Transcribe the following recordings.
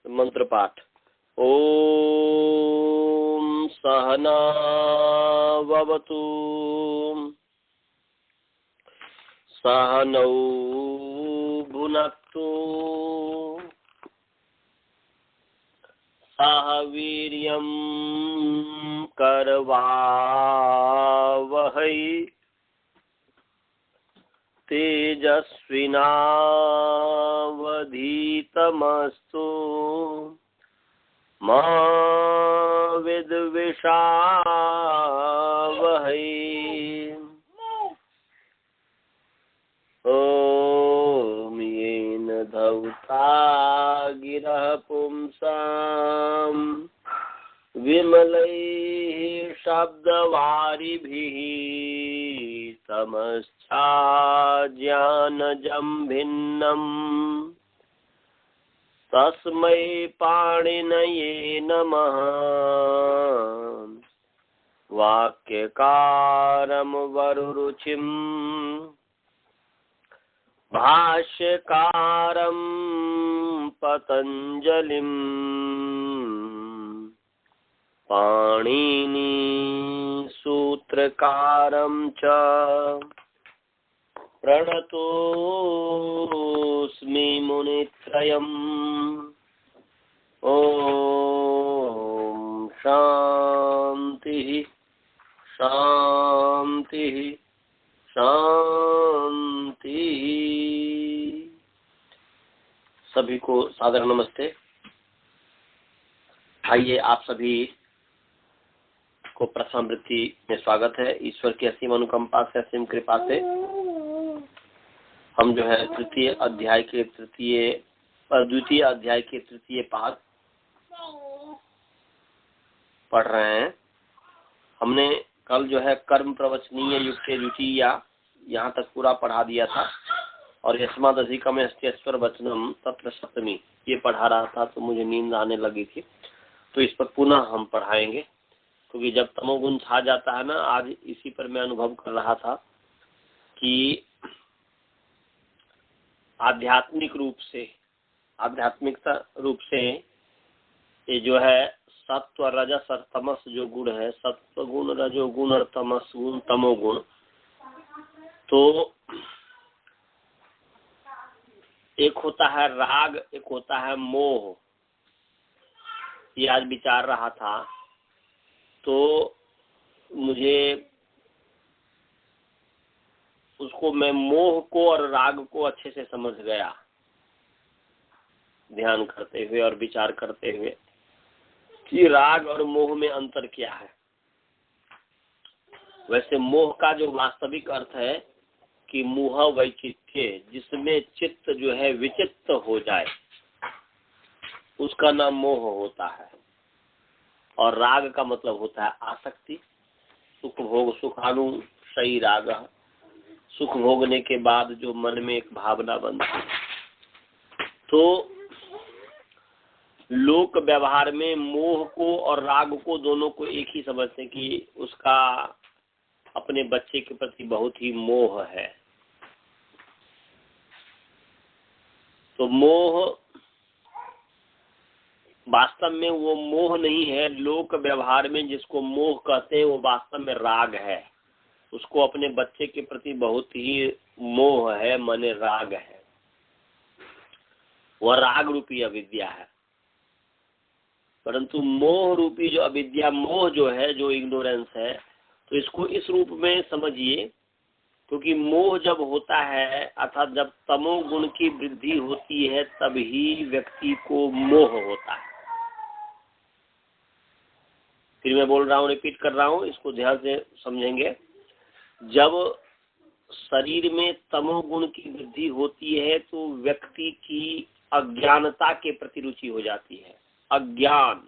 मंत्र पाठ। ओम सहना भवतु सहनौ भुनक्तु सह वीर्यं करवावहै तेजस्विनावधीतमस्तु मा विद्विषावहै। ॐ येन धौता गिरः पुंसां विमलैः शब्दवारिभिः तमश्चाज्ञानजं भिन्नम् तस्मै पाणिनये नमः। वाक्यकारं वरुरुचिं भाष्यकारं पतञ्जलिं पाणिनि सूत्रकारं च प्रणतोऽस्मि मुनित्रयम्। ॐ शान्तिः शान्तिः शान्तिः। सभी को सादर नमस्ते। आइए आप सभी को प्रथम वृत्ति में स्वागत है। ईश्वर की असीम अनुकंपा से, असीम कृपा से हम जो है द्वितीय अध्याय के तृतीय पाद पढ़ रहे हैं। हमने कल जो है कर्म प्रवचनीय युक्त द्वितीया यहाँ तक पूरा पढ़ा दिया था और यस्मादधिकम अस्त्यस्वर वचनम तत्र सप्तमी ये पढ़ा रहा था, तो मुझे नींद आने लगी थी, तो इस पर पुनः हम पढ़ाएंगे, क्योंकि जब तमोगुण छा जाता है ना, आज इसी पर मैं अनुभव कर रहा था कि आध्यात्मिक रूप से ये जो है सत्व रजस और तमस जो गुण है, सत्व गुण, रजोगुण और तमस गुण, तमोगुण, तो एक होता है राग, एक होता है मोह। ये आज विचार रहा था तो मुझे उसको, मैं मोह को और राग को अच्छे से समझ गया ध्यान करते हुए और विचार करते हुए कि राग और मोह में अंतर क्या है। वैसे मोह का जो वास्तविक अर्थ है कि मोह वैचित्य, जिसमें चित्त जो है विचित्त हो जाए, उसका नाम मोह होता है। और राग का मतलब होता है आसक्ति, सुख भोग, सुखानुशयी राग, सुख भोगने के बाद जो मन में एक भावना बनती है। तो लोक व्यवहार में मोह को और राग को दोनों को एक ही समझते हैं कि उसका अपने बच्चे के प्रति बहुत ही मोह है। तो मोह वास्तव में वो मोह नहीं है। लोक व्यवहार में जिसको मोह कहते हैं वो वास्तव में राग है। उसको अपने बच्चे के प्रति बहुत ही मोह है, माने राग है। वह राग रूपी अविद्या है। परंतु मोह रूपी जो अविद्या, मोह जो है, जो इग्नोरेंस है, तो इसको इस रूप में समझिए, क्योंकि मोह जब होता है अर्थात जब तमोगुण की वृद्धि होती है तभी व्यक्ति को मोह होता है। फिर मैं बोल रहा हूँ, रिपीट कर रहा हूँ, इसको ध्यान से समझेंगे। जब शरीर में तमोगुण की वृद्धि होती है तो व्यक्ति की अज्ञानता के प्रति रुचि हो जाती है। अज्ञान,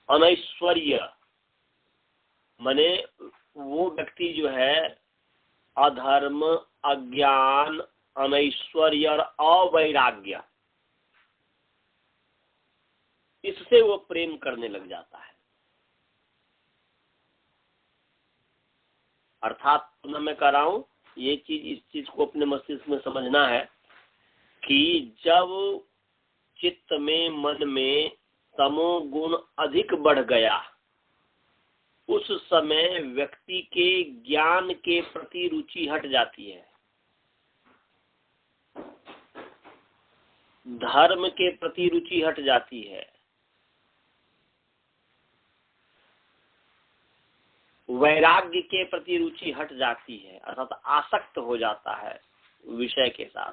अनैश्वर्य, माने वो व्यक्ति जो है अधर्म, अज्ञान, अनैश्वर्य और अवैराग्य, इससे वो प्रेम करने लग जाता है। अर्थात मैं कह रहा हूं ये चीज, इस चीज को अपने मस्तिष्क में समझना है कि जब चित्त में, मन में तमोगुण अधिक बढ़ गया, उस समय व्यक्ति के ज्ञान के प्रति रुचि हट जाती है, धर्म के प्रति रुचि हट जाती है, वैराग्य के प्रति रुचि हट जाती है, अर्थात आसक्त हो जाता है विषय के साथ।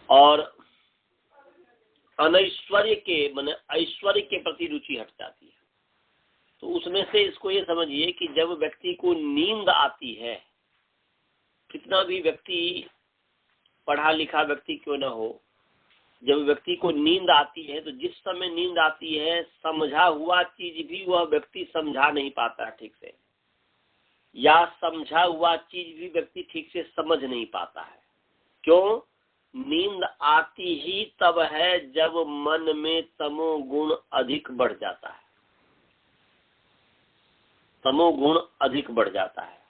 और अनैश्वर्य के माने ऐश्वर्य के प्रति रुचि हट जाती है। तो उसमें से इसको ये समझिए कि जब व्यक्ति को नींद आती है, कितना भी व्यक्ति पढ़ा लिखा व्यक्ति क्यों न हो, जब व्यक्ति को नींद आती है तो जिस समय नींद आती है, समझा हुआ चीज भी वह व्यक्ति समझा नहीं पाता ठीक से, या समझा हुआ चीज भी व्यक्ति ठीक से समझ नहीं पाता है। क्यों? नींद आती ही तब है जब मन में तमोगुण अधिक बढ़ जाता है, तमोगुण अधिक बढ़ जाता है।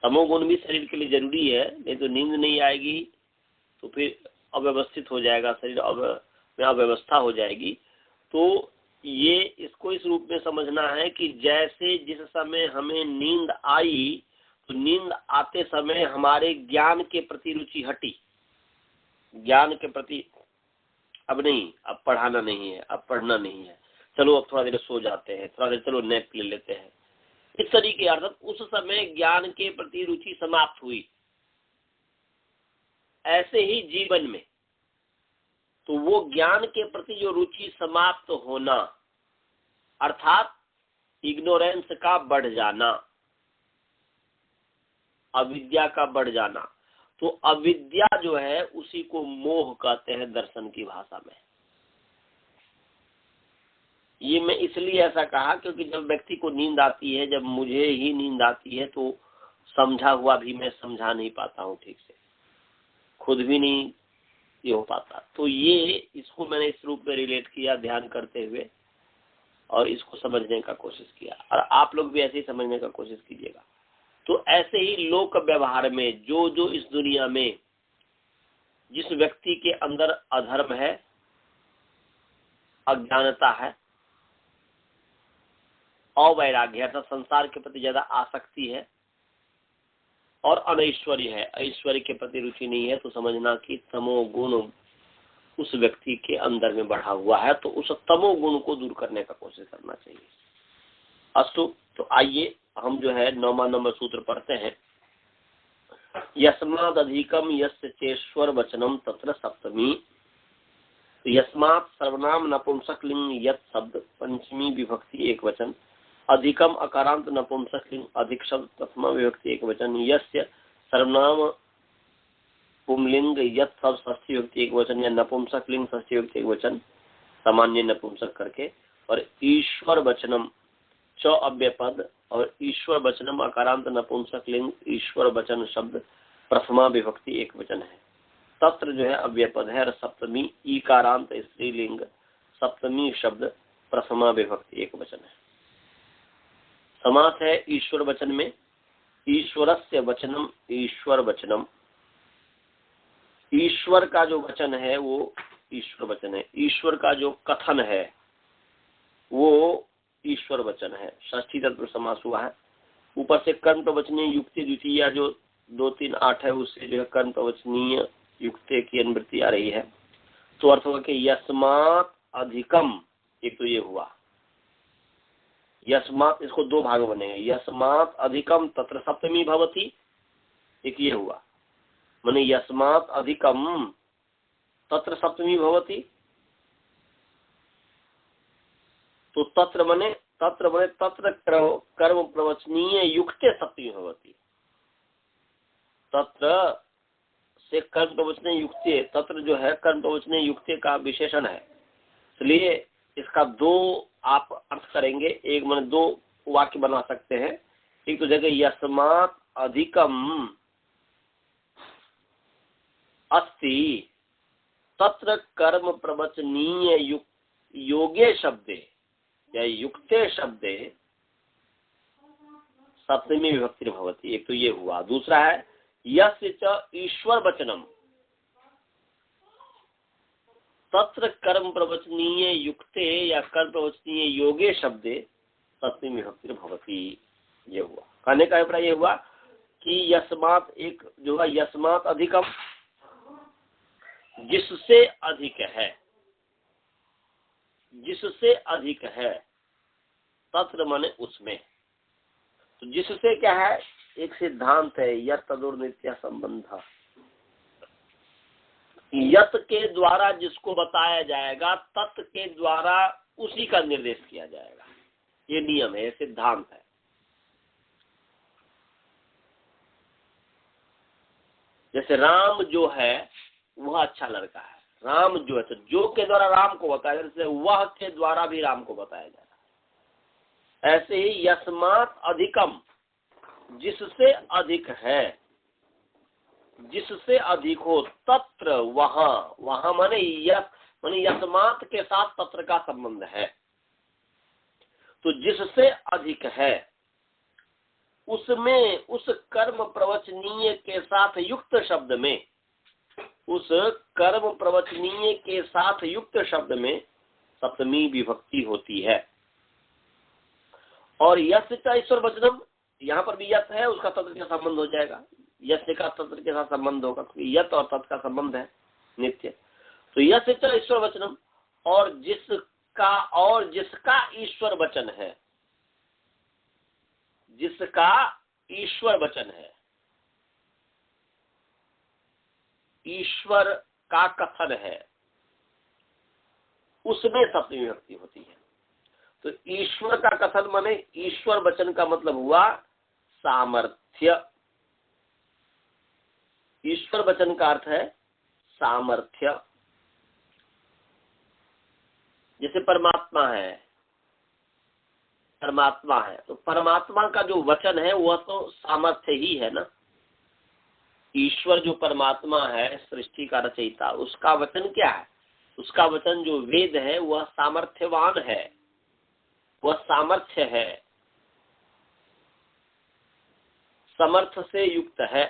तमोगुण भी शरीर के लिए जरूरी है, नहीं तो नींद नहीं आएगी तो फिर अव्यवस्थित हो जाएगा शरीर, में अव्यवस्था हो जाएगी। तो ये इसको इस रूप में समझना है कि जैसे जिस समय हमें नींद आई तो नींद आते समय हमारे ज्ञान के प्रति रुचि हटी, ज्ञान के प्रति अब नहीं, अब पढ़ाना नहीं है, अब पढ़ना नहीं है, चलो अब थोड़ा देर सो जाते हैं, थोड़ा देर चलो नैप ले लेते हैं, इस तरीके अर्थात उस समय ज्ञान के प्रति रुचि समाप्त हुई। ऐसे ही जीवन में तो वो ज्ञान के प्रति जो रुचि समाप्त होना अर्थात इग्नोरेंस का बढ़ जाना, अविद्या का बढ़ जाना, तो अविद्या जो है उसी को मोह कहते हैं दर्शन की भाषा में। ये मैं इसलिए ऐसा कहा क्योंकि जब व्यक्ति को नींद आती है, जब मुझे ही नींद आती है तो समझा हुआ भी मैं समझा नहीं पाता हूँ ठीक से, खुद भी नहीं ये हो पाता। तो ये इसको मैंने इस रूप में रिलेट किया ध्यान करते हुए और इसको समझने का कोशिश किया, और आप लोग भी ऐसे ही समझने का कोशिश कीजिएगा। तो ऐसे ही लोक व्यवहार में जो जो इस दुनिया में जिस व्यक्ति के अंदर अधर्म है, अज्ञानता है, अवैराग्य है, संसार के प्रति ज्यादा आसक्ति है, और अनैश्वर्य है, ऐश्वर्य के प्रति रुचि नहीं है, तो समझना कि तमोगुण उस व्यक्ति के अंदर में बढ़ा हुआ है, तो उस तमोगुण को दूर करने का कोशिश करना चाहिए। अस्तु, तो आइए हम जो है 9वां नंबर सूत्र पढ़ते हैं। यस्माद अधिकम यस्य चेश्वर वचनम तत्र सप्तमी। तो यस्मात् सर्वनाम नपुंसक लिंग यत् शब्द पंचमी विभक्ति एक वचन, अधिकम अकारांत नपुंसक लिंग अधिक शब्द प्रथमा विभक्ति एक वचन, यस्य सर्वनाम पुंलिंग यत् शब्द षष्ठी विभक्ति एक वचन, या नपुंसक लिंग षष्ठी विभक्ति एक वचन सामान्य नपुंसक करके, और ईश्वर वचनम च अव्यय पद, और ईश्वर वचनम अकारांत नपुंसक लिंग ईश्वर वचन शब्द प्रथमा विभक्ति एक वचन है। तत्र जो है अव्यय पद है, और सप्तमी ईकारांत स्त्रीलिंग सप्तमी शब्द प्रथमा विभक्ति एक वचन है। समास है ईश्वर वचन में, ईश्वरस्य वचनम ईश्वर वचनम, ईश्वर का जो वचन है वो ईश्वर वचन है, ईश्वर का जो कथन है वो ईश्वर वचन है। षष्ठी तत्पुरुष समास हुआ है। ऊपर से कर्म प्रवचनीय युक्ति द्वितीय जो 2, 3, 8 है, उससे जो है कर्म प्रवचनीय युक्ति की अनुवृत्ति आ रही है। तो अर्थ होगा कि यस्मात् अधिकम, एक तो ये हुआ यस्मात्, इसको दो भाग बनेंगे, यस्मात् अधिकम तत्र सप्तमी भवति, एक ये हुआ, माने यस्मात् अधिकम तत्र सप्तमी भवति। तो तत्र मने तत्र कर्म प्रवचनीय युक्ते सप्तमी भवति, तत्र से कर्म प्रवचनीय युक्ते, तत्र जो है कर्म प्रवचनीय युक्ते का विशेषण है, इसलिए इसका दो आप अर्थ करेंगे, एक मन दो वाक्य बना सकते हैं। एक तो जगह यस्मात् अधिकम अस्ति तत्र कर्म प्रवचनीय योगे शब्दे या युक्ते शब्दे सप्तमी विभक्ति भवति। एक तो ये हुआ। दूसरा है यस्य च ईश्वर वचनम तत्र कर्म प्रवचनीय युक्ते या कर्म प्रवचनीय योगे शब्दे सप्तमी विभक्ति भवति। ये हुआ। कहने का अभिप्राय ये हुआ कि यस्मात् एक जो है यस्मात् अधिकम, जिससे अधिक है, जिससे अधिक है, तत्र माने उसमें। तो जिससे क्या है, एक सिद्धांत है यत् तदुर नित्य संबंध। यत के द्वारा जिसको बताया जाएगा तत् के द्वारा उसी का निर्देश किया जाएगा। ये नियम है, ये सिद्धांत है। जैसे राम जो है वह अच्छा लड़का है, राम जो है, तो जो के द्वारा राम को बताया, जैसे वह के द्वारा भी राम को बताया जा रहा है। ऐसे ही यस्मात् अधिकम, जिससे अधिक है, जिससे अधिक हो, तत्र वहां, वहां माने यस्मात् के साथ तत्र का संबंध है। तो जिससे अधिक है उसमें, उस कर्म प्रवचनीय के साथ युक्त शब्द में, उस कर्म प्रवचनीय के साथ युक्त शब्द में सप्तमी विभक्ति होती है। और यस्य च ईश्वर वचनम, यहाँ पर भी यत है, उसका तत्र का संबंध हो जाएगा। यस्य का तत्र के साथ संबंध होगा, तो यत और तत् का संबंध है नित्य। तो यस्य च ईश्वर वचनम, और जिसका ईश्वर वचन है, जिसका ईश्वर वचन है, ईश्वर का कथन है, उसमें सप्तमी विभक्ति होती है। तो ईश्वर का कथन माने ईश्वर वचन का मतलब हुआ सामर्थ्य। ईश्वर वचन का अर्थ है सामर्थ्य। जैसे परमात्मा है, परमात्मा है, तो परमात्मा का जो वचन है वह तो सामर्थ्य ही है ना। ईश्वर जो परमात्मा है, सृष्टि का रचयिता, उसका वचन क्या है? उसका वचन जो वेद है वह सामर्थ्यवान है, वह सामर्थ्य है, समर्थ से युक्त है।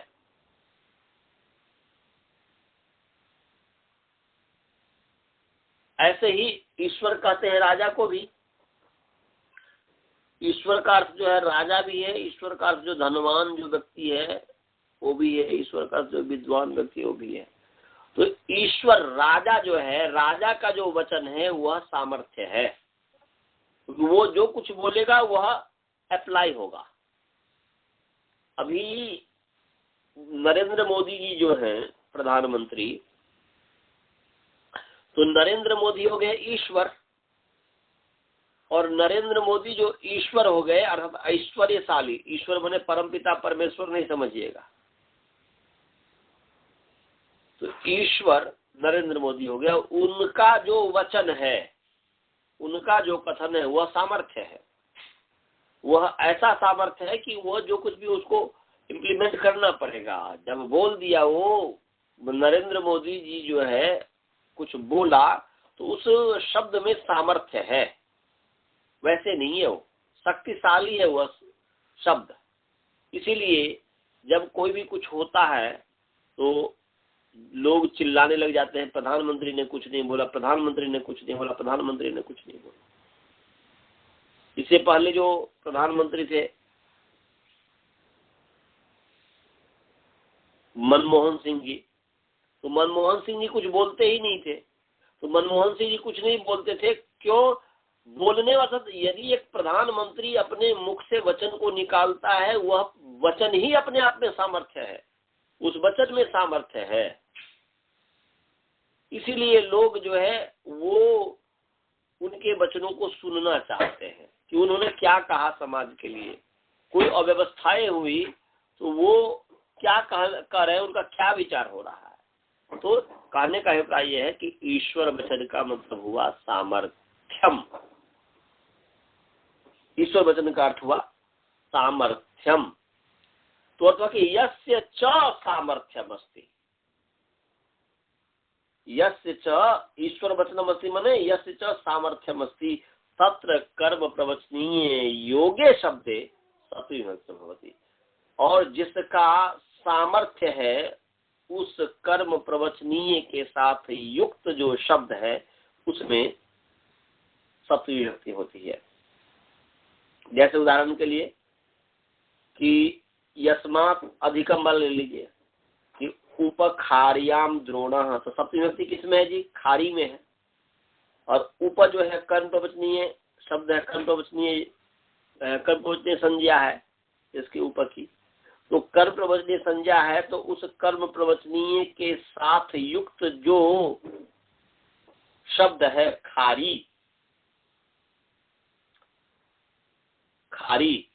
ऐसे ही ईश्वर कहते हैं राजा को भी। ईश्वर का अर्थ जो है राजा भी है, ईश्वर का अर्थ जो धनवान जो व्यक्ति है वो भी है, ईश्वर का अर्थ जो विद्वान व्यक्ति है वो भी है। तो ईश्वर राजा जो है, राजा का जो वचन है वह सामर्थ्य है। वो जो कुछ बोलेगा वह अप्लाई होगा। अभी नरेंद्र मोदी जी जो हैं प्रधानमंत्री, तो नरेंद्र मोदी हो गए ईश्वर, और नरेंद्र मोदी जो ईश्वर हो गए अर्थात ऐश्वर्यशाली। ईश्वर बने परमपिता परमेश्वर नहीं समझिएगा। तो ईश्वर नरेंद्र मोदी हो गया, उनका जो वचन है, उनका जो कथन है वह सामर्थ्य है। वह ऐसा सामर्थ्य है कि वह जो कुछ भी उसको इम्प्लीमेंट करना पड़ेगा। जब बोल दिया वो नरेंद्र मोदी जी जो है कुछ बोला, तो उस शब्द में सामर्थ्य है। वैसे नहीं है, वो शक्तिशाली है वह शब्द। इसीलिए जब कोई भी कुछ होता है तो लोग चिल्लाने लग जाते हैं, प्रधानमंत्री ने कुछ नहीं बोला, प्रधानमंत्री ने कुछ नहीं बोला, प्रधानमंत्री ने कुछ नहीं बोला। इससे पहले जो प्रधानमंत्री थे मनमोहन सिंह जी, तो मनमोहन सिंह जी कुछ बोलते ही नहीं थे। तो मनमोहन सिंह जी कुछ नहीं बोलते थे, क्यों? बोलने वाला, यदि एक प्रधानमंत्री अपने मुख से वचन को निकालता है, वह वचन ही अपने आप में सामर्थ्य है, उस वचन में सामर्थ्य है। इसीलिए लोग जो है वो उनके वचनों को सुनना चाहते हैं कि उन्होंने क्या कहा समाज के लिए। कोई अव्यवस्थाएं हुई तो वो क्या कह रहे हैं, उनका क्या विचार हो रहा है। तो कहने का अभिप्राय यह है कि ईश्वर वचन का मतलब हुआ सामर्थ्यम। ईश्वर वचन का अर्थ हुआ सामर्थ्यम। तो अर्थ कि यस्य च सामर्थ्यम अस्ति, यस्य च ईश्वर वचनम अस्ति माने यस्य च सामर्थ्यम अस्ति, तत्र कर्म प्रवचनीय योगे शब्दे सप्तमी विभक्ति भवति। और जिसका सामर्थ्य है उस कर्म प्रवचनीय के साथ युक्त जो शब्द है उसमें सप्तमी विभक्ति होती है। जैसे उदाहरण के लिए कि यस्मात् अधिकम बल ले लीजिए कि उपखार्याम द्रोणः, तो सप्तमी विभक्ति किसमें है जी? खारी में है। और उप जो है कर्म प्रवचनीय शब्द है, कर्म प्रवचनीय संज्ञा है इसकी ऊपर की, तो कर्म प्रवचनीय संज्ञा है तो उस कर्म प्रवचनीय के साथ युक्त जो शब्द है खारी, खारी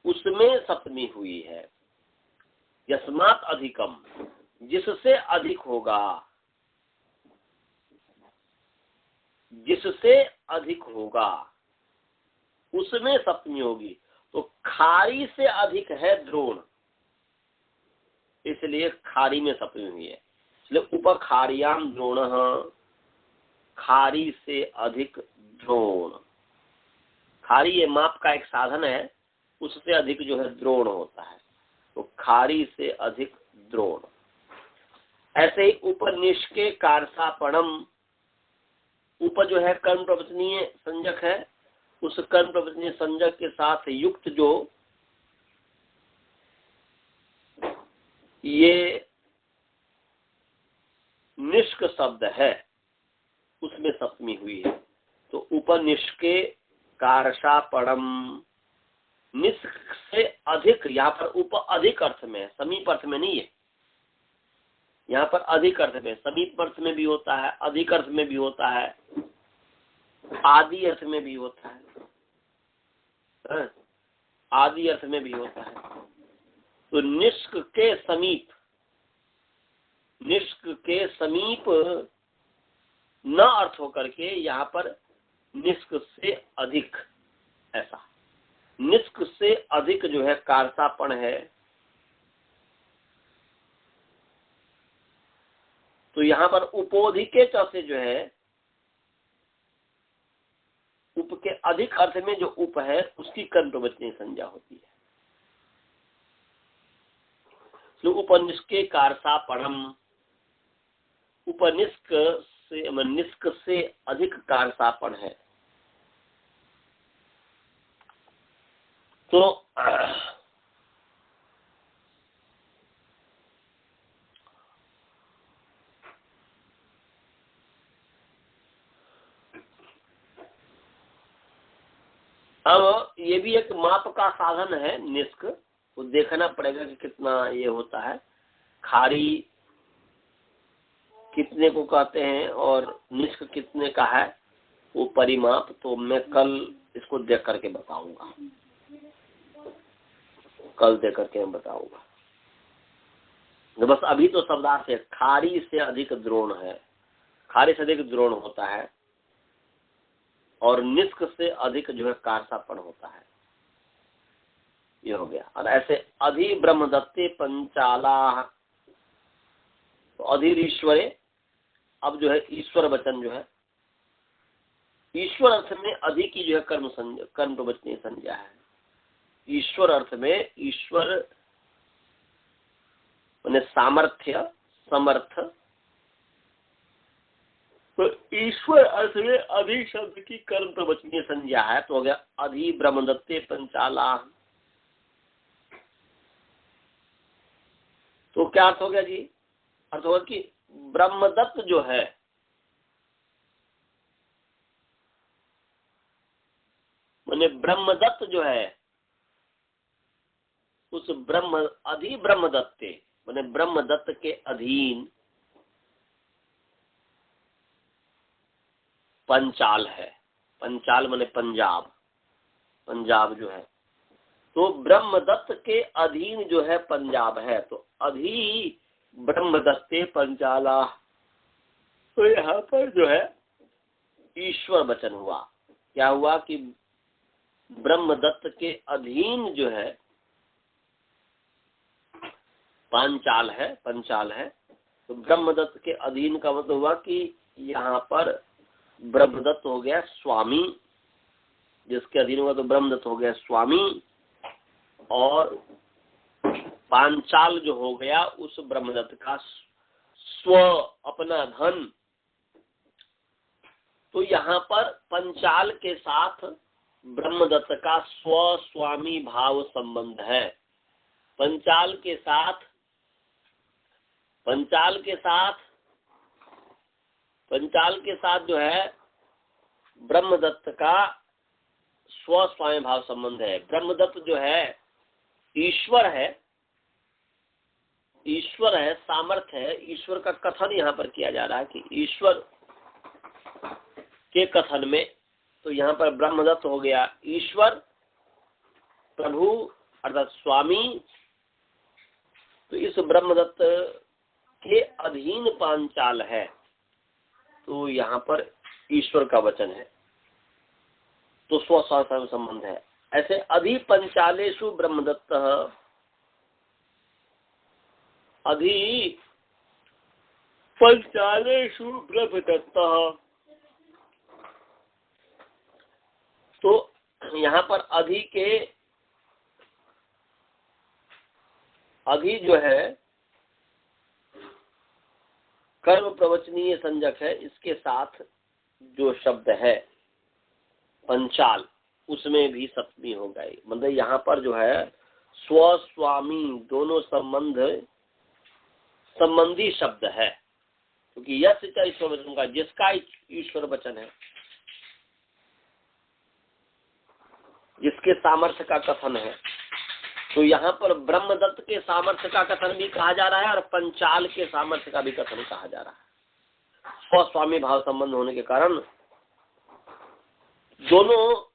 उसमें सप्तमी हुई है। यस्मात् अधिकम, जिससे अधिक होगा, जिससे अधिक होगा उसमें सप्तमी होगी। तो खारी से अधिक है द्रोण, इसलिए खारी में सप्तमी हुई है। इसलिए उपखार्याम द्रोणः, खारी से अधिक द्रोण। खारी ये माप का एक साधन है, उससे अधिक जो है द्रोण होता है, तो खारी से अधिक द्रोण। ऐसे ही उपनिष्के कारसापणम, उप जो है कर्म प्रवचनीय संज्ञक है, उस कर्म प्रवचनीय संज्ञक के साथ युक्त जो ये निष्क शब्द है उसमें सप्तमी हुई है। तो उपनिष्के कारसापणम, निष्क से अधिक, यहाँ पर उप अधिक अर्थ में है, समीप अर्थ में नहीं है। यहाँ पर अधिक अर्थ में, समीप अर्थ में भी होता है, अधिक अर्थ में भी होता है, आदि अर्थ में भी होता है, आदि अर्थ में भी होता है। तो निष्क के समीप, निष्क के समीप न अर्थ होकर के यहाँ पर निष्क से अधिक, ऐसा निष्क से अधिक जो है कारसापण है। तो यहाँ पर उपोधिके च से जो है उप के अधिक अर्थ में जो उप है उसकी कर्म प्रवचनीय संज्ञा होती है। तो उपनिष्के कारसापणम, उपनिष्क से निष्क से अधिक कारसापण है। तो अब ये भी एक माप का साधन है निष्क, तो देखना पड़ेगा कि कितना ये होता है, खारी कितने को कहते हैं और निष्क कितने का है वो परिमाप। तो मैं कल इसको देख करके बताऊंगा, कल देख करके मैं बताऊंगा। तो बस अभी तो शब्दार्थ है खारी से अधिक द्रोण है, खारी से अधिक द्रोण होता है और निष्क से अधिक जो है कारसापण होता है, ये हो गया। और ऐसे अधि ब्रह्मदत्ते पंचाला, तो अधिर ईश्वरे, अब जो है ईश्वर वचन जो है, ईश्वर अर्थ में अधि की जो है कर्म प्रवचनीय संज्ञा है। ईश्वर अर्थ में, ईश्वर माने सामर्थ्य, समर्थ, तो ईश्वर अर्थ में अधि शब्द की कर्म प्रवचनीय संज्ञा है। तो हो गया अधि ब्रह्मदत्ते पंचाला। तो क्या अर्थ हो गया जी? अर्थ होगा कि ब्रह्मदत्त जो है, माने ब्रह्मदत्त जो है उस ब्रह्म अधि ब्रह्मदत्ते माने ब्रह्मदत्त के अधीन पंचाल है। पंचाल माने पंजाब, पंजाब जो है, तो ब्रह्मदत्त के अधीन जो है पंजाब है। तो अधि ब्रह्मदत्ते पंचाला, तो यहाँ पर जो है ईश्वर वचन हुआ। क्या हुआ कि ब्रह्मदत्त के अधीन जो है पांचाल है, पंचाल है। तो ब्रह्मदत्त के अधीन का मतलब हुआ कि यहाँ पर ब्रह्मदत्त हो गया स्वामी, जिसके अधीन होगा तो ब्रह्मदत्त हो गया स्वामी, और पांचाल जो हो गया उस ब्रह्मदत्त का स्व अपना धन। तो यहाँ पर पंचाल के साथ ब्रह्मदत्त का स्व स्वामी भाव संबंध है। पंचाल के साथ जो है ब्रह्मदत्त का स्व स्वामी भाव संबंध है। ब्रह्मदत्त जो है ईश्वर है, सामर्थ्य है। ईश्वर का कथन यहाँ पर किया जा रहा है कि ईश्वर के कथन में, तो यहाँ पर ब्रह्मदत्त हो गया ईश्वर, प्रभु अर्थात स्वामी। तो इस ब्रह्मदत्त के अधीन पांचाल है, तो यहाँ पर ईश्वर का वचन है, तो स्वस्वामी संबंध है। ऐसे अधि पंचालेषु ब्रह्मदत्त, अधि पंचालेषु ब्रह्मदत्त। तो यहाँ पर अधि जो है कर्म प्रवचनीय संज्ञक है। इसके साथ जो शब्द है पंचाल, उसमें भी सप्तमी हो गई। मतलब यहाँ पर जो है स्व स्वामी दोनों संबंधी शब्द है, क्योंकि यश ईश्वर वचन का, जिसका ईश्वर वचन है, जिसके सामर्थ्य का कथन है। तो यहाँ पर ब्रह्मदत्त के सामर्थ्य का कथन भी कहा जा रहा है और पंचाल के सामर्थ्य का भी कथन कहा जा रहा है। स्वस्वामी भाव संबंध होने के कारण दोनों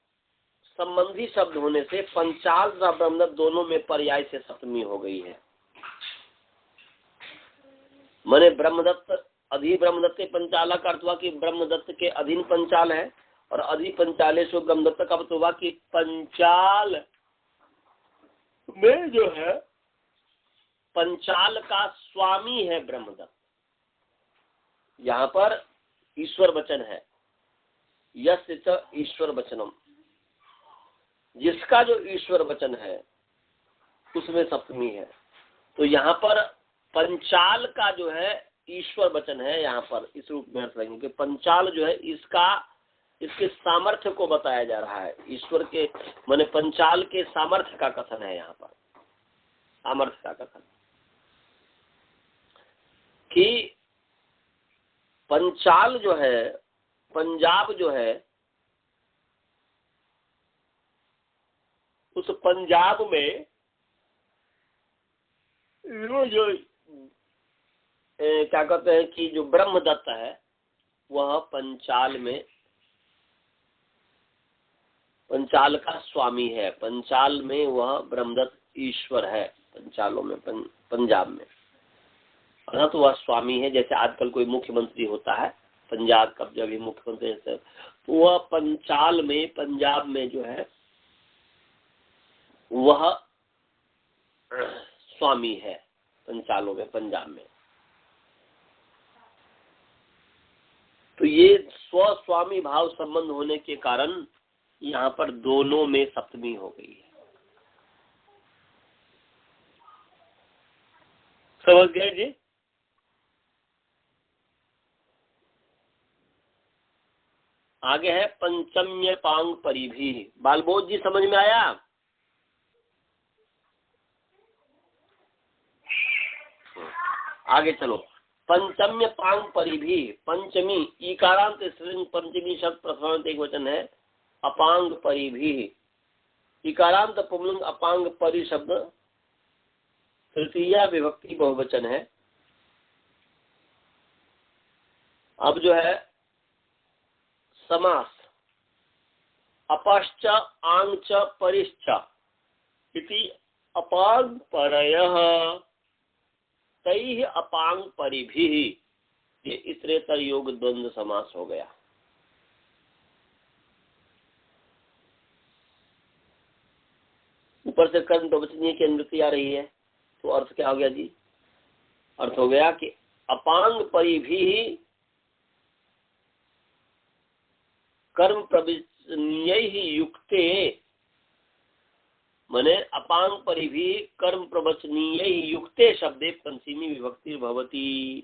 संबंधी शब्द होने से पंचाल तथा ब्रह्मदत्त दोनों में पर्याय से सप्तमी हो गई है। माने ब्रह्मदत्त अधि ब्रह्मदत्त पंचाला का अर्थ हुआ कि ब्रह्मदत्त के अधीन पंचाल है, और अधि पंचालेषु ब्रह्मदत्त का अर्थ हुआ कि पंचाल में जो है पंचाल का स्वामी है ब्रह्मदत्त। यहाँ पर ईश्वर वचन है, यस्य ईश्वर वचनम, जिसका जो ईश्वर वचन है उसमें सप्तमी है। तो यहाँ पर पंचाल का जो है ईश्वर वचन है, यहाँ पर इस रूप में अर्थ लेंगे कि पंचाल जो है इसके सामर्थ्य को बताया जा रहा है। ईश्वर के माने पंचाल के सामर्थ्य का कथन है यहाँ पर, सामर्थ्य का कथन कि पंचाल जो है, पंजाब जो है, उस पंजाब में जो क्या कहते हैं कि जो ब्रह्मदत्त है वह पंचाल का स्वामी है। पंचाल में वह ब्रह्मदत्त ईश्वर है, पंचालों में पंजाब में, अर्थात तो वह स्वामी है। जैसे आजकल कोई मुख्यमंत्री होता है, पंजाब का जब भी मुख्यमंत्री है, तो वह पंचाल में, पंजाब में जो है वह स्वामी है, पंचालों में, पंजाब में। तो ये स्वस्वामी भाव संबंध होने के कारण यहाँ पर दोनों में सप्तमी हो गई है। समझ गए जी? आगे है पंचम्य पांग परिभी। बालबोध जी समझ में आया? आगे चलो। पंचम्य पांग परिभी, पंचमी इकारांत स्त्रीलिंग पंचमी शब्द प्रथमांत एक वचन है। अपांग परिभी, इकारांत पुंलिंग अपांग परि शब्द तृतीया विभक्ति बहुवचन है। अब जो है समास, अपश्च आंच परिश्च इति अपांग परयः तैः अपांग परिभिः, ये इतरेतर योग द्वंद्व समास हो गया। ऊपर से कर्म प्रवचनीय की अनुवृत्ति आ रही है, तो अर्थ क्या हो गया जी? अर्थ हो गया कि अपांग परिभिः कर्म प्रवचनीय ही युक्ते मने अपांग परिभी कर्म प्रवचनीय ही युक्ते शब्दे पंचमी विभक्ति भवती,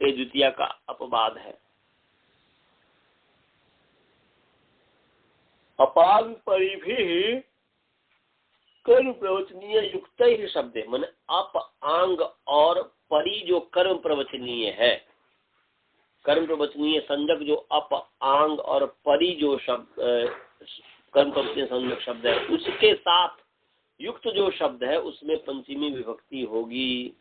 ये द्वितीय का अपवाद है। अपांग परिभी कर्म प्रवचनीय युक्त ही शब्द है, माने अप आंग और परि जो कर्म प्रवचनीय है, कर्म प्रवचनीय संज्ञक जो अप आंग और परि जो शब्द कर्म प्रवचनीय संज्ञक शब्द है उसके साथ युक्त जो शब्द है उसमें पंचमी विभक्ति होगी।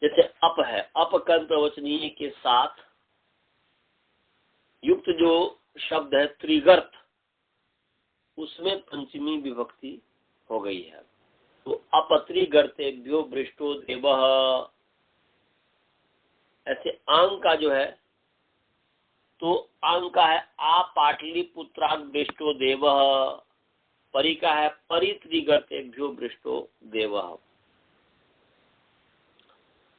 जैसे अप है, अप कर्म प्रवचनीय के साथ युक्त जो शब्द है त्रिगर्त, उसमें पंचमी विभक्ति हो गई है। तो अपत्रिगर्तेभ्यो वृष्टो देवः, ऐसे आंग का जो है तो आंग का है आ पाटलिपुत्रात् वृष्टो देवः, परि का है परित्रिगर्तेभ्यो वृष्टो देवः।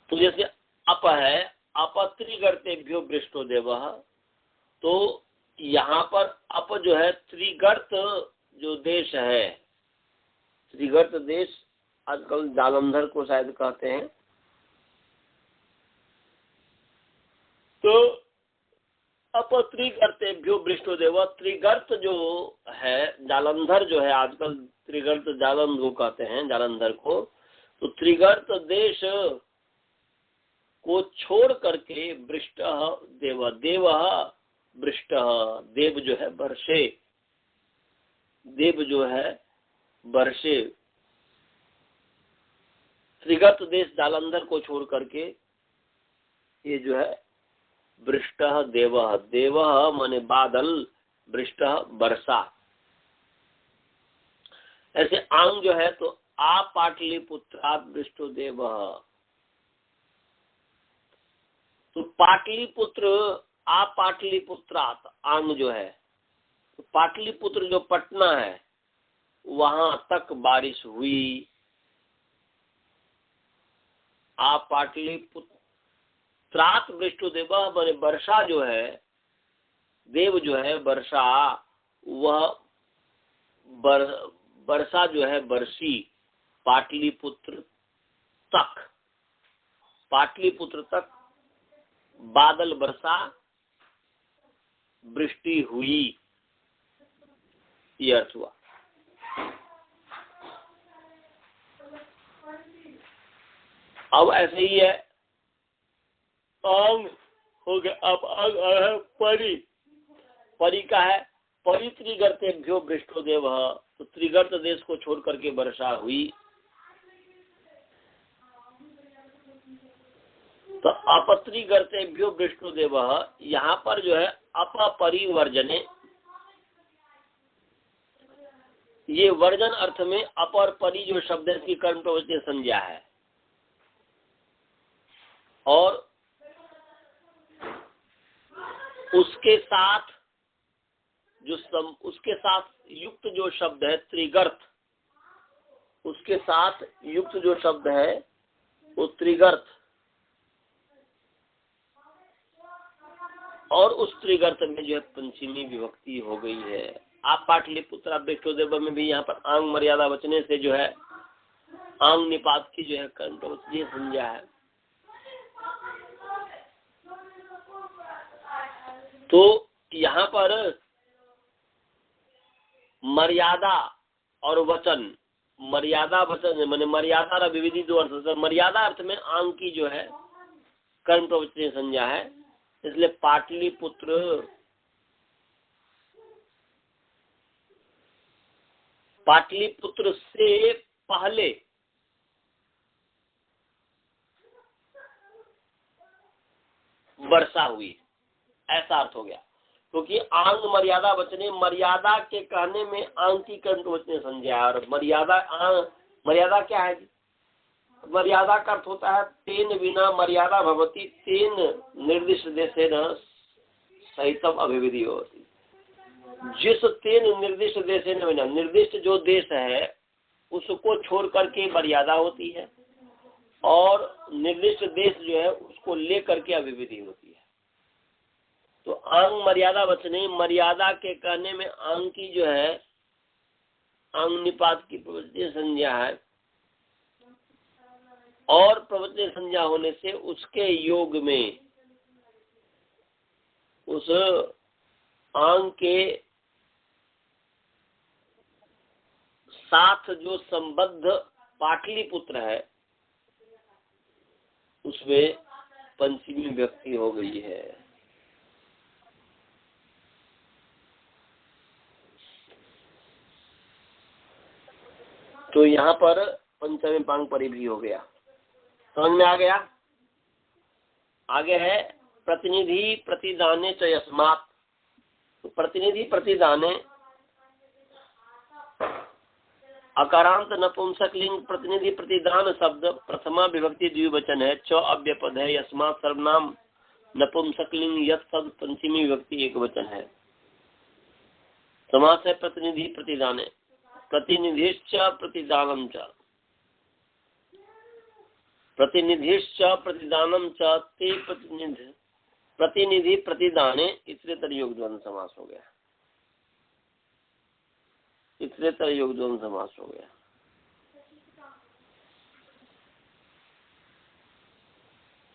तो जैसे अप है अपत्रिगर्तेभ्यो वृष्टो देवः, तो यहाँ पर अप जो है त्रिगर्त जो देश है, त्रिगर्त देश आजकल जालंधर को शायद कहते हैं, तो अप त्रिगर्तेभ्यो वृष्टो देव, त्रिगर्त जो है जालंधर जो है आजकल त्रिगर्त जालंधर को कहते हैं जालंधर को, तो त्रिगर्त देश को छोड़ करके वृष्ट देव, देव वृष्ट, देव जो है वर्षे, देव जो है वर्षे, त्रिगर्त देश जालंधर को छोड़ करके ये जो है वृष्ट देव, देव माने बादल, वृष्ट वर्षा। ऐसे आंग जो है तो आ पाटलिपुत्रात् वृष्टो देव, तो पाटलिपुत्र आ पाटलिपुत्रात् आंग जो है, तो पाटलिपुत्र जो पटना है वहां तक बारिश हुई। आ पाटलिपुत्रात् वृष्टो देव माने वर्षा जो है, देव जो है वर्षा, वह वर्षा जो है वर्षी पाटलिपुत्र तक, पाटलिपुत्र तक बादल वर्षा वृष्टि हुई, ये अर्थ हुआ। अब ऐसे ही है, अंग हो गया, अब अंग है परि, परि का है परित्रिगर्तेभ्यो वृष्टो देव, तो त्रिगर्त देश को छोड़ करके वर्षा हुई। तो अपत्रिगर्तेभ्यो वृष्टो देव, यहाँ पर जो है अपरिवर्जने, ये वर्जन अर्थ में अपर परि जो शब्द है इसकी कर्म प्रवचनीय संज्ञा है, और उसके साथ उसके साथ युक्त जो शब्द है त्रिगर्त, उसके साथ युक्त जो शब्द है वो त्रिगर्त, और उस त्रिगर्त में जो है पंचमी विभक्ति हो गई है। आप पाटलिपुत्र वृष्टो देव में भी यहाँ पर आंग मर्यादा बचने से जो है आंग निपात की जो है कर्म प्रवचनीय संज्ञा है। तो यहाँ पर मर्यादा और वचन, मर्यादा वचन माने मर्यादा और विविधि दो अर्थ है। मर्यादा अर्थ में आंग की जो है कर्म प्रवचनीय संज्ञा है, इसलिए पाटलिपुत्र पाटलिपुत्र से पहले वर्षा हुई, ऐसा अर्थ हो गया। क्योंकि आंग मर्यादा वचने, मर्यादा के कहने में आंग की कर्म प्रवचनीय संज्ञा है, और मर्यादा क्या है? मर्यादा का अर्थ होता है तेन बिना मर्यादा भवती, तेन निर्दिष्ट देशेन सहितम अभिविधि होती। जिस तेन निर्दिष्ट देशेन बिना, निर्दिष्ट जो देश है उसको छोड़ करके मर्यादा होती है, और निर्दिष्ट देश जो है उसको लेकर के अभिविधि होती है। तो अंग मर्यादा वचने, मर्यादा के कहने में अंग की जो है अंग निपात की प्रवचनीय संज्ञा है, और प्रवचनीय संज्ञा होने से उसके योग में उस अंग के साथ जो संबद्ध पाटलिपुत्र है उसमें पंचमी व्यक्ति हो गई है। तो यहाँ पर पंचमी पांग परिधि हो गया। समझ में आ गया। आगे है प्रतिनिधि प्रतिदाने च यस्मात्। तो प्रतिनिधि प्रतिदाने अकारांत नपुंसक लिंग प्रतिनिधि प्रतिदान शब्द प्रथमा विभक्ति द्विवचन है, च अव्यपद है, यस्मात् सर्वनाम नपुंसक लिंग, यत् शब्द पंचमी विभक्ति एक वचन है। समास है प्रतिनिधि प्रतिदाने, प्रतिनिधिश्च प्रतिदानम च, प्रतिनिधिश्च प्रतिदानम च ते प्रतिनिधि प्रतिदाने इतरेतर योग द्वंद्व समास हो गया। इतरेतर योग द्वंद्व समास हो गया।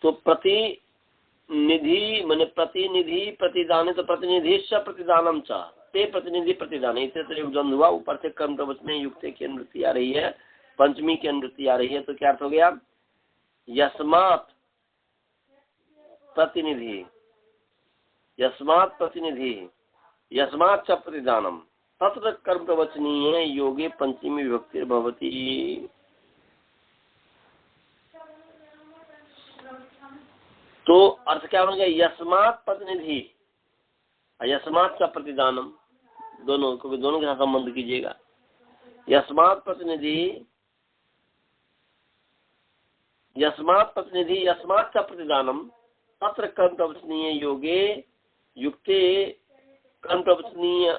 तो प्रतिनिधि माने प्रतिनिधि प्रतिदाने, तो प्रतिनिधिश्च प्रतिदानम च ते प्रतिनिधि प्रतिदाने इतरेतर योग द्वंद्व हुआ। ऊपर से कर्म प्रवचन युक्त की अनुवृत्ति आ रही है, पंचमी की अनुवृत्ति आ रही है। तो क्या अर्थ हो गया? यस्मात् प्रतिनिधि, यस्मात् प्रतिनिधि, यस्मात् च प्रतिदानम, तत्र कर्म प्रवचनीय योगे पंचमी विभक्ति भवति। तो अर्थ क्या हो गया? यस्मात् प्रतिनिधि, यस्मात् च प्रतिदानम, दोनों क्योंकि दोनों के साथ संबंध कीजिएगा। यस्मात् प्रतिनिधि, यस्मात् प्रतिनिधि, यस्मात् च प्रतिदानम, तत्र कर्म प्रवचनीय योगे युक्ते कर्म प्रवचनीय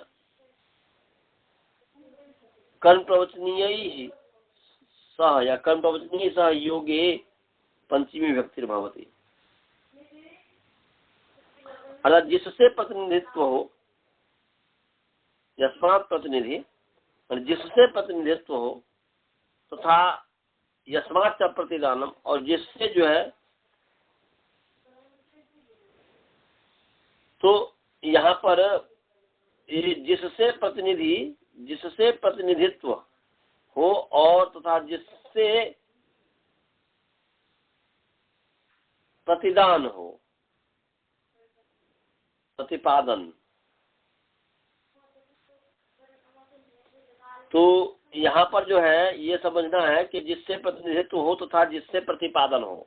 सह या कर्म प्रवचनीय सह योगे पंचमी विभक्ति भवति। अर्थात जिससे प्रतिनिधित्व हो, यस्मात् प्रतिनिधि जिससे प्रतिनिधित्व हो, तथा यस्मात् च प्रतिदानम, और जिससे जो है, तो यहाँ पर जिससे प्रतिनिधि, जिससे प्रतिनिधित्व हो और तथा जिससे प्रतिदान हो, प्रतिपादन। तो यहाँ पर जो है ये समझना है कि जिससे प्रतिनिधित्व हो तथा जिससे प्रतिपादन हो,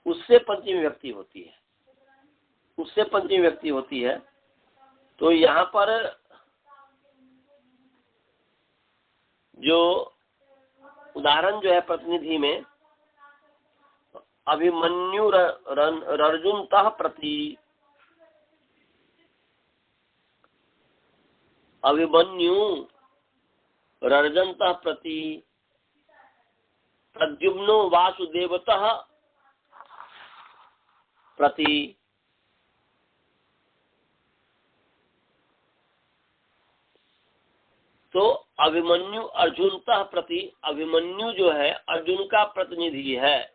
उससे पंचमी विभक्ति होती है, उससे पंचमी विभक्ति होती है। तो यहाँ पर जो उदाहरण जो है प्रतिनिधि में, अभिमन्यु अर्जुनतः प्रति, अभिमन्यु अर्जुनतः प्रति, प्रद्युम्नो वासुदेवतः प्रति। तो अभिमन्यु अर्जुनतः प्रति, अभिमन्यु जो है अर्जुन का प्रतिनिधि है।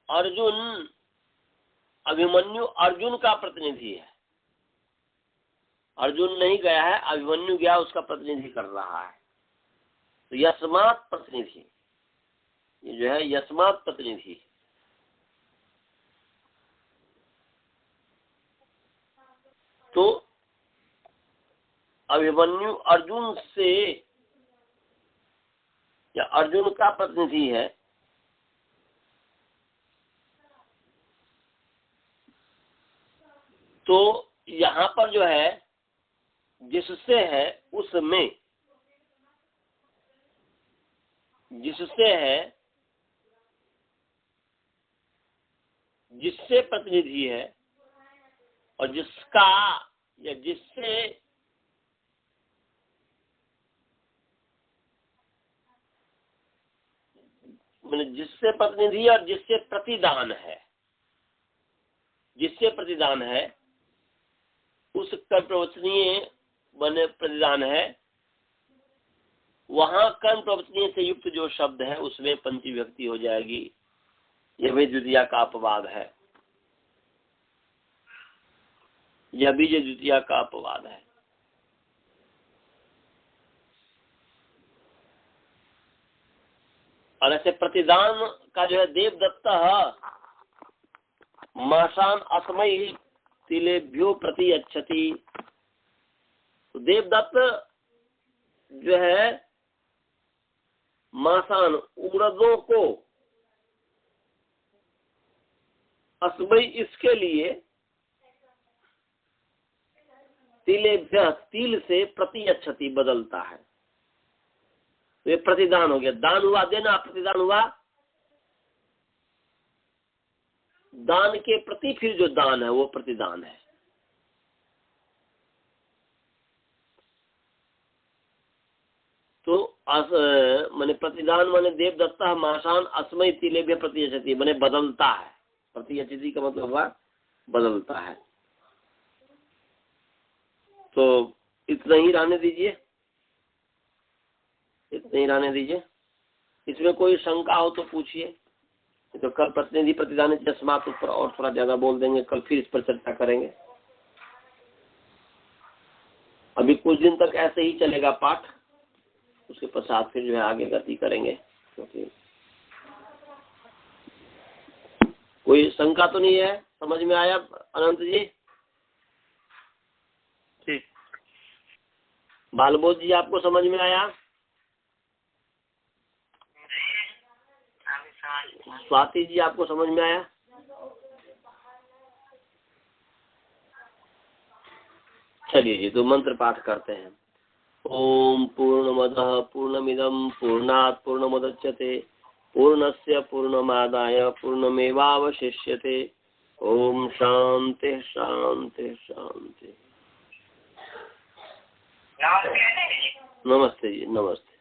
अर्जुन, अभिमन्यु अर्जुन का प्रतिनिधि है। अर्जुन नहीं गया है, अभिमन्यु गया, उसका प्रतिनिधि कर रहा है। तो यस्मात् प्रतिनिधि, ये जो है यस्मात् प्रतिनिधि। तो अभिमन्यु अर्जुन से या अर्जुन का प्रतिनिधि है, तो यहाँ पर जो है जिससे है उसमें, जिससे है, जिससे प्रतिनिधि है, और जिसका या जिससे मैंने जिससे प्रतिनिधि और जिससे प्रतिदान है, जिससे प्रतिदान है उस कर्म प्रवचनीय बने प्रतिदान है, वहां कर्म प्रवचनीय से युक्त जो शब्द है उसमें पंचमी विभक्ति हो जाएगी। यह भी द्वितीया का अपवाद है, यह भी जो द्वितीया का अपवाद है। और ऐसे प्रतिदान का जो है देवदत्त मासान अस्मयी तिलेभ्यो प्रति अच्छति, तो देवदत्त जो है मासान उड़दों को अस्मयी इसके लिए तिलेभ्य तिल से प्रति अच्छति बदलता है। तो ये प्रतिदान हो गया, दान हुआ देना, प्रतिदान हुआ दान के प्रति फिर जो दान है वो प्रतिदान है। तो माने प्रतिदान माने देवदत्ता मासान अस्मय तिलेभ्य प्रति अच्छति माने बदलता है, प्रति अच्छति का मतलब हुआ बदलता है। तो इतना ही रहने दीजिए, इतना ही रहने दीजिए। इसमें कोई शंका हो तो पूछिए, तो कल प्रतिनिधि प्रतिदान जस्मात ऊपर और थोड़ा ज्यादा बोल देंगे, कल फिर इस पर चर्चा करेंगे। अभी कुछ दिन तक ऐसे ही चलेगा पाठ, उसके पश्चात फिर जो है आगे गति करेंगे। क्योंकि कोई शंका तो नहीं है, समझ में आया अनंत जी? ठीक। बालबोध जी आपको समझ में आया? स्वाति जी आपको समझ में आया? चलिए जी, तो मंत्र पाठ करते हैं। ओम पूर्णमदः पूर्णमिदं पूर्णात् पूर्णमुदच्यते पूर्णस्य पूर्णमादाय पूर्णमेवावशिष्यते। ओम शांति शांति शांति। नमस्ते जी, नमस्ते।